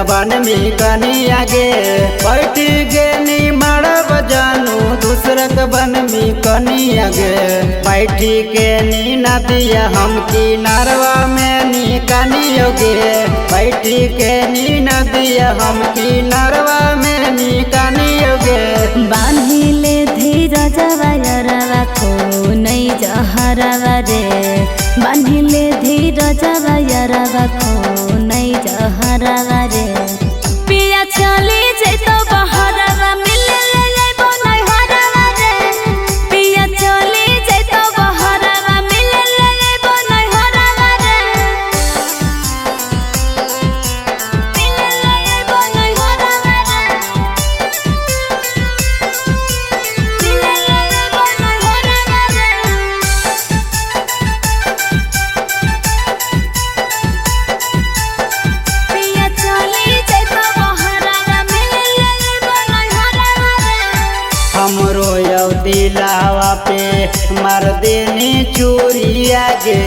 कबन में कनिया गे बैठी गे नी मड़ब जानू दूसरा कबन में कनिया गे बैठी के नी नदिया हम किनारवा में नी कनियो गे बैठी के नी नदिया हम किनारवा में नी कनियो गे बांधिले धीरजवा यरवा को नहीं जहरवा रे बांधिले धीरजवा यरवा को नहीं जहरवा रे पिया चली जैतो बहरवा मिले ले लेबो नहीं हरवा रे पिया चली जैतो बहरवा मिले ले लेबो नहीं हरवा रे मिले ले लेबो नहीं हरवा रे मिले ले लेबो नहीं हरवा रे पिया चली जैतो बहरवा मिले ले लेबो नहीं हरवा रे हमरो यौ दिलावा पे मार देनी चूरिया गे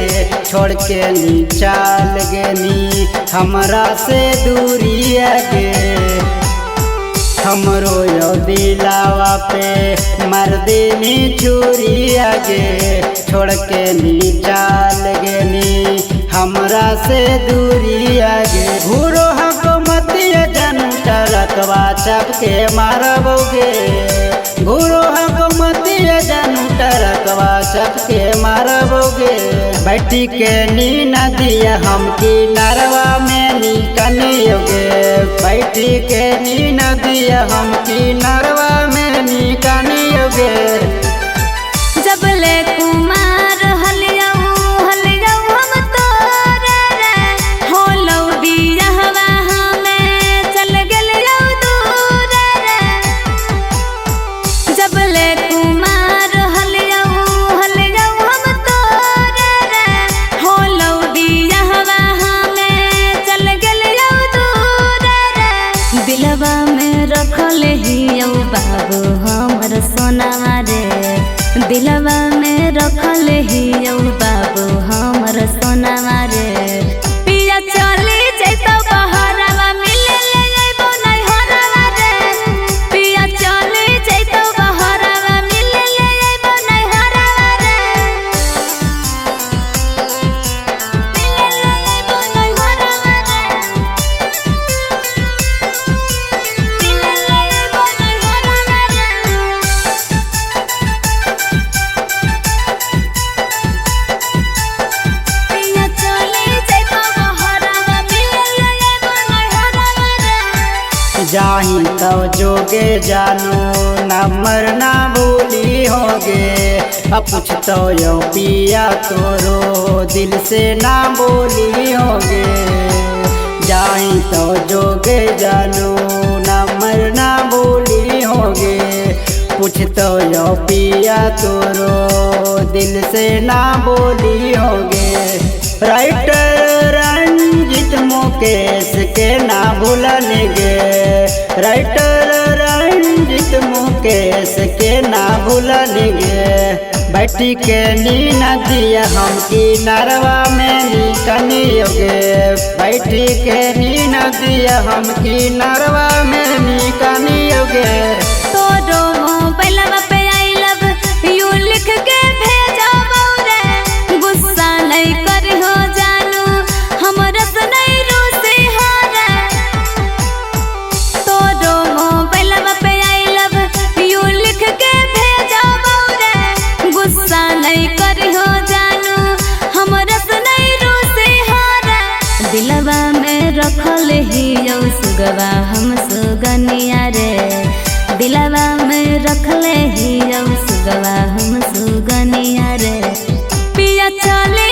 छोड़ के नी चाल गे नी हमरा से दूरिया गे हमरो यौ दिलावा पे मार देनी चूरिया गे छोड़ के नी चाल गे नी हमरा से दूरिया गे घूरो हमको मतिया जन टरकवा चपके मारबोगे घूरो हमको मतिया जन टरकवा चपके मारबोगे बैठी के नी नदिया हम किनारवा में नी कनियोगे बैठी के नी नदिया हम किनारवा में नी कनियोगे जबले कुमार हलियऊ हम तोरे रे होलौ बियाहवा हमें चल गेलियौ दूर रे जबले कुमार हलियऊ हम तोरे रे होलौ बियाहवा हमें चल गेलियौ दूर रे दिलवा में रखल हियौ बाबू हमर सोनावा रे दिलवा में रखल हियौ बाबू हमर सोनावा रे पिया चली जैतो बहरवा मिले ले लेबो नहीं हरवा रे पिया चली जैतो बहरवा मिले ले लेबो नहीं हरवा रे मिले ले लेबो नहीं हरवा रे मिले ले लेबो नहीं हरवा रे पिया चली जैतो बहरवा मिले ले लेबो नहीं हरवा रे जाही तब जोगे जानू नंबर ना भूली होगे अब पूछतो यो पिया तोरो दिल से ना बोली होगे जाही तो जोगे जानू नंबर ना बोली होगे पूछतो यो पिया तोरो दिल से ना बोली होगे राइटर रंजित मुकेश के ना भूलनेगे राइटर रंजित मुकेश के ना भूलनेगे बैठी के नी नदिया हम किनारवा में नी कनियोगे बैठी के नी नदिया हम किनारवा में नी कनियोगे तोरो मोबाइलवा पे आई लव यू लिख के भेजबौ रे गुस्सा नहीं करिहो जानू हमरा से नहीं रूसी हो रे तोरो मोबाइलवा पे आई लव यू लिख के भेजबौ रे गुस्सा नहीं करिहो जानू हमरा से नहीं रूसी हो रे दिलवा में रखल हियौ सुगवा हम सुगनिया रे दिलवा में रखले हियौ सुगवा हम सुगनिया रे पिया चले